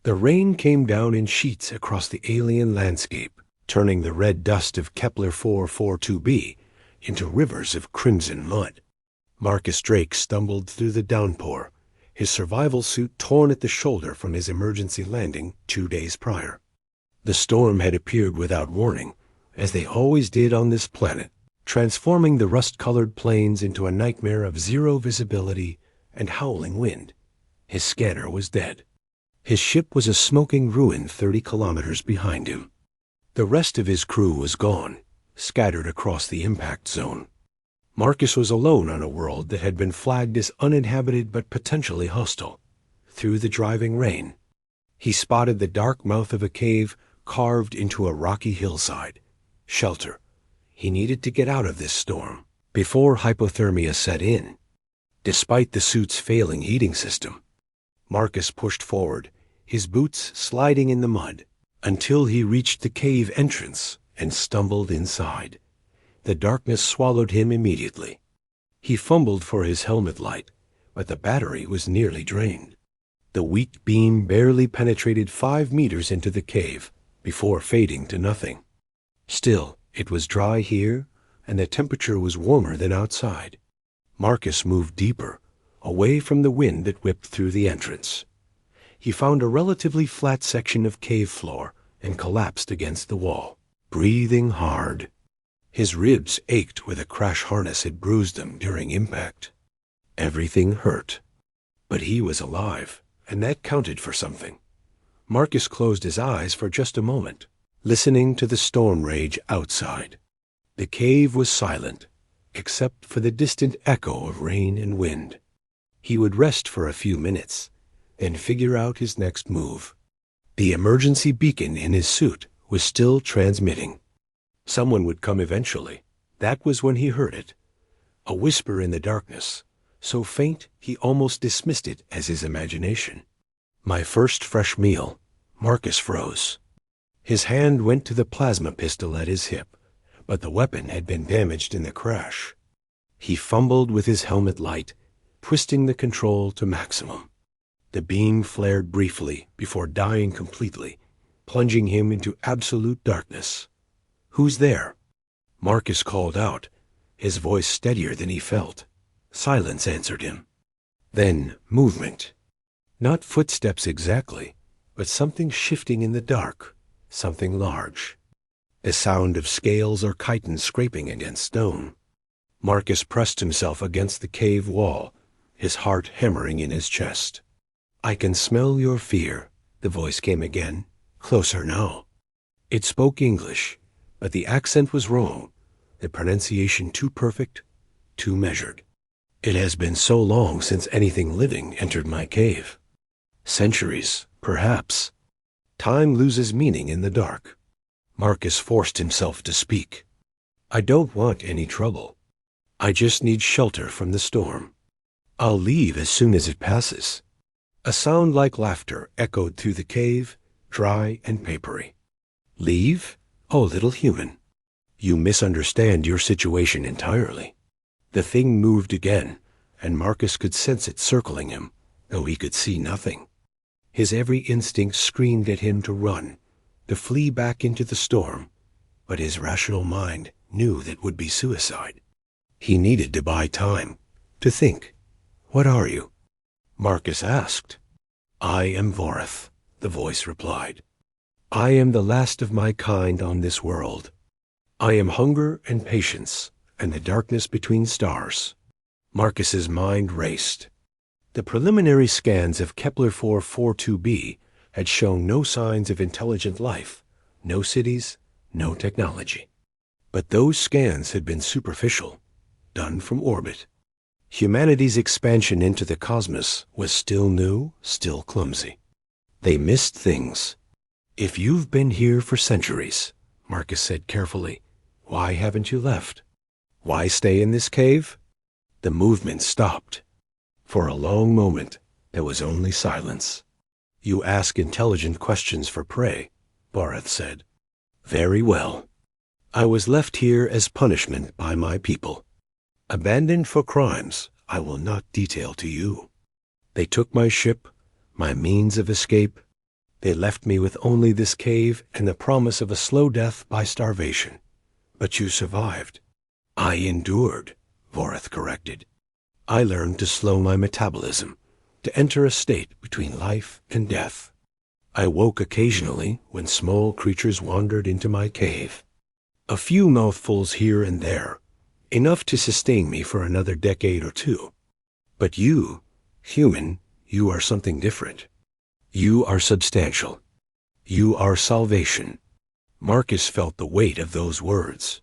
The rain came down in sheets across the alien landscape, turning the red dust of Kepler 442b into rivers of crimson mud. Marcus Drake stumbled through the downpour, his survival suit torn at the shoulder from his emergency landing 2 days prior. The storm had appeared without warning, as they always did on this planet, transforming the rust-colored plains into a nightmare of zero visibility and howling wind. His scanner was dead. His ship was a smoking ruin 30 kilometers behind him. The rest of his crew was gone, scattered across the impact zone. Marcus was alone on a world that had been flagged as uninhabited but potentially hostile. Through the driving rain, he spotted the dark mouth of a cave carved into a rocky hillside. Shelter. He needed to get out of this storm before hypothermia set in. Despite the suit's failing heating system, Marcus pushed forward, his boots sliding in the mud, until he reached the cave entrance and stumbled inside. The darkness swallowed him immediately. He fumbled for his helmet light, but the battery was nearly drained. The weak beam barely penetrated 5 meters into the cave before fading to nothing. Still, it was dry here, and the temperature was warmer than outside. Marcus moved deeper, away from the wind that whipped through the entrance. He found a relatively flat section of cave floor and collapsed against the wall, breathing hard. His ribs ached where the crash harness had bruised them during impact. Everything hurt. But he was alive, and that counted for something. Marcus closed his eyes for just a moment, listening to the storm rage outside. The cave was silent, except for the distant echo of rain and wind. He would rest for a few minutes, then figure out his next move. The emergency beacon in his suit was still transmitting. Someone would come eventually. That was when he heard it. A whisper in the darkness, so faint he almost dismissed it as his imagination. My first fresh meal. Marcus froze. His hand went to the plasma pistol at his hip, but the weapon had been damaged in the crash. He fumbled with his helmet light, twisting the control to maximum. The beam flared briefly before dying completely, plunging him into absolute darkness. "Who's there?" Marcus called out, his voice steadier than he felt. Silence answered him. Then movement. Not footsteps exactly, but something shifting in the dark, something large. The sound of scales or chitin scraping against stone. Marcus pressed himself against the cave wall, his heart hammering in his chest. "I can smell your fear," the voice came again, closer now. It spoke English, but the accent was wrong, the pronunciation too perfect, too measured. "It has been so long since anything living entered my cave. Centuries, perhaps. Time loses meaning in the dark." Marcus forced himself to speak. "I don't want any trouble. I just need shelter from the storm. I'll leave as soon as it passes." A sound like laughter echoed through the cave, dry and papery. "Leave? Oh, little human. You misunderstand your situation entirely." The thing moved again, and Marcus could sense it circling him, though he could see nothing. His every instinct screamed at him to run, to flee back into the storm, but his rational mind knew that would be suicide. He needed to buy time, to think. "What are you?" Marcus asked. "I am Vorith," the voice replied. "I am the last of my kind on this world. I am hunger and patience, and the darkness between stars." Marcus's mind raced. The preliminary scans of Kepler 442b had shown no signs of intelligent life, no cities, no technology. But those scans had been superficial, done from orbit. Humanity's expansion into the cosmos was still new, still clumsy. They missed things. "If you've been here for centuries," Marcus said carefully, "why haven't you left? Why stay in this cave?" The movement stopped. For a long moment, there was only silence. "You ask intelligent questions for prey," Vorith said. "Very well. I was left here as punishment by my people. Abandoned for crimes I will not detail to you. They took my ship, my means of escape, They left me with only this cave and the promise of a slow death by starvation. But you survived. I endured, Voreth corrected. I learned to slow my metabolism, to enter a state between life and death. I woke occasionally when small creatures wandered into my cave. A few mouthfuls here and there, enough to sustain me for another decade or two. But you, human, you are something different. You are substantial. You are salvation. Marcus felt the weight of those words.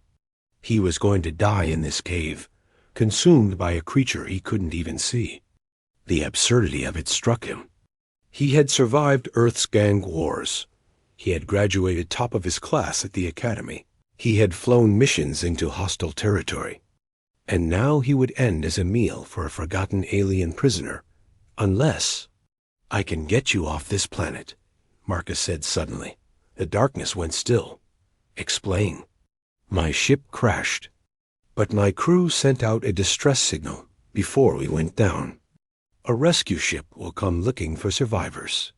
He was going to die in this cave, consumed by a creature he couldn't even see. The absurdity of it struck him. He had survived Earth's gang wars. He had graduated top of his class at the academy. He had flown missions into hostile territory. And now he would end as a meal for a forgotten alien prisoner, unless... I can get you off this planet, Marcus said suddenly. The darkness went still. Explain. My ship crashed, but my crew sent out a distress signal before we went down. A rescue ship will come looking for survivors.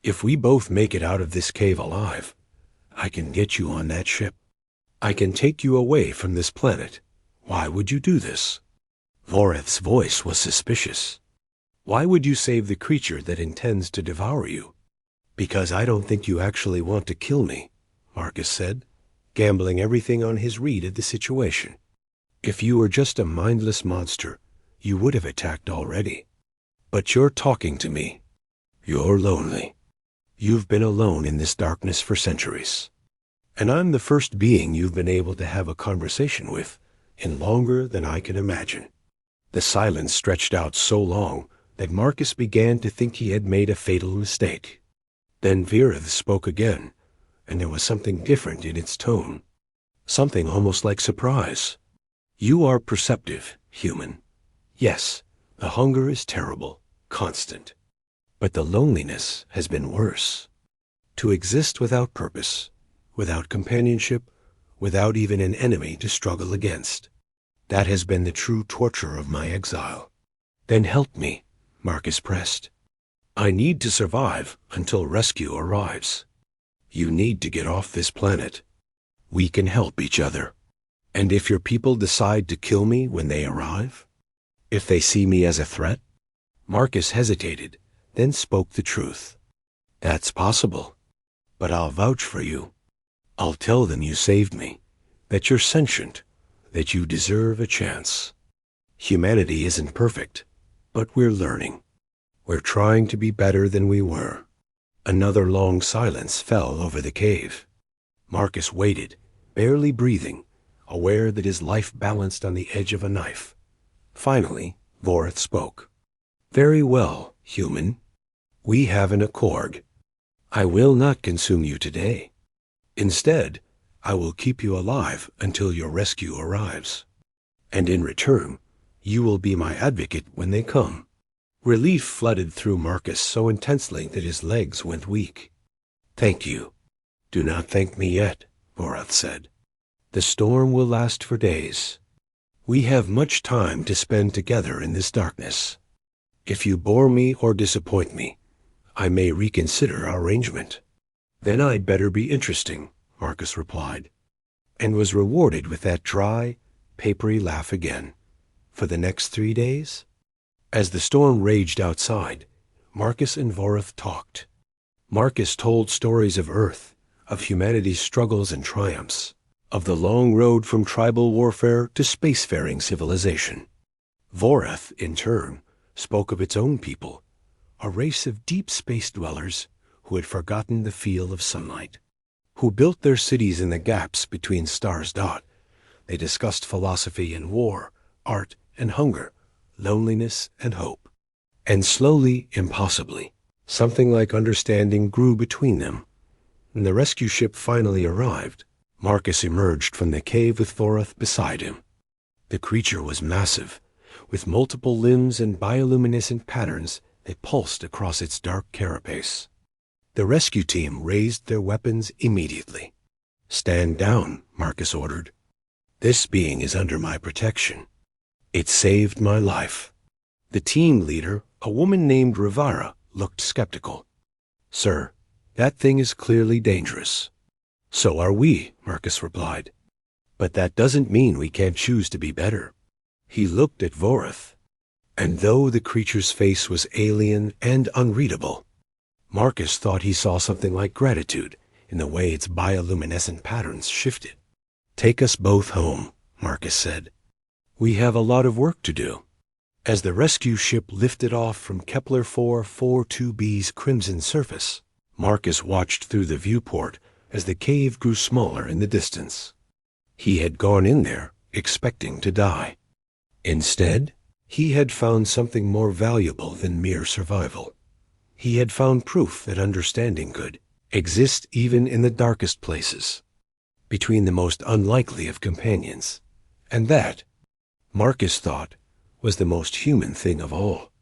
If we both make it out of this cave alive, I can get you on that ship. I can take you away from this planet. Why would you do this? Voreth's voice was suspicious. Why would you save the creature that intends to devour you? Because I don't think you actually want to kill me, Marcus said, gambling everything on his read of the situation. If you were just a mindless monster, you would have attacked already. But you're talking to me. You're lonely. You've been alone in this darkness for centuries. And I'm the first being you've been able to have a conversation with in longer than I can imagine. The silence stretched out so long that Marcus began to think he had made a fatal mistake. Then Voreth spoke again, and there was something different in its tone. Something almost like surprise. You are perceptive, human. Yes, the hunger is terrible, constant. But the loneliness has been worse. To exist without purpose, without companionship, without even an enemy to struggle against. That has been the true torture of my exile. Then help me, Marcus pressed. I need to survive until rescue arrives. You need to get off this planet. We can help each other. And if your people decide to kill me when they arrive? If they see me as a threat? Marcus hesitated, then spoke the truth. That's possible. But I'll vouch for you. I'll tell them you saved me, that you're sentient, that you deserve a chance. Humanity isn't perfect, but we're learning. We're trying to be better than we were. Another long silence fell over the cave. Marcus waited, barely breathing, aware that his life balanced on the edge of a knife. Finally, Voreth spoke. Very well, human. We have an accord. I will not consume you today. Instead, I will keep you alive until your rescue arrives. And in return, you will be my advocate when they come. Relief flooded through Marcus so intensely that his legs went weak. Thank you. Do not thank me yet, Voreth said. The storm will last for days. We have much time to spend together in this darkness. If you bore me or disappoint me, I may reconsider our arrangement. Then I'd better be interesting, Marcus replied, and was rewarded with that dry, papery laugh again. For the next 3 days? As the storm raged outside, Marcus and Voreth talked. Marcus told stories of Earth, of humanity's struggles and triumphs, of the long road from tribal warfare to spacefaring civilization. Voreth, in turn, spoke of its own people, a race of deep space dwellers who had forgotten the feel of sunlight, who built their cities in the gaps between stars. They discussed philosophy and war, art and hunger, loneliness and hope. And slowly, impossibly, something like understanding grew between them. When the rescue ship finally arrived, Marcus emerged from the cave with Voreth beside him. The creature was massive, with multiple limbs and bioluminescent patterns that pulsed across its dark carapace. The rescue team raised their weapons immediately. Stand down, Marcus ordered. This being is under my protection. It saved my life. The team leader, a woman named Rivara, looked skeptical. Sir, That thing is clearly dangerous. So are we, Marcus replied. But that doesn't mean we can't choose to be better. He looked at Vorith, and though the creature's face was alien and unreadable, Marcus thought he saw something like gratitude in the way its bioluminescent patterns shifted. Take us both home, Marcus said. We have a lot of work to do. As the rescue ship lifted off from Kepler 442b's crimson surface, Marcus watched through the viewport as the cave grew smaller in the distance. He had gone in there expecting to die. Instead, he had found something more valuable than mere survival. He had found proof that understanding could exist even in the darkest places, between the most unlikely of companions, and that, Marcus thought, was the most human thing of all.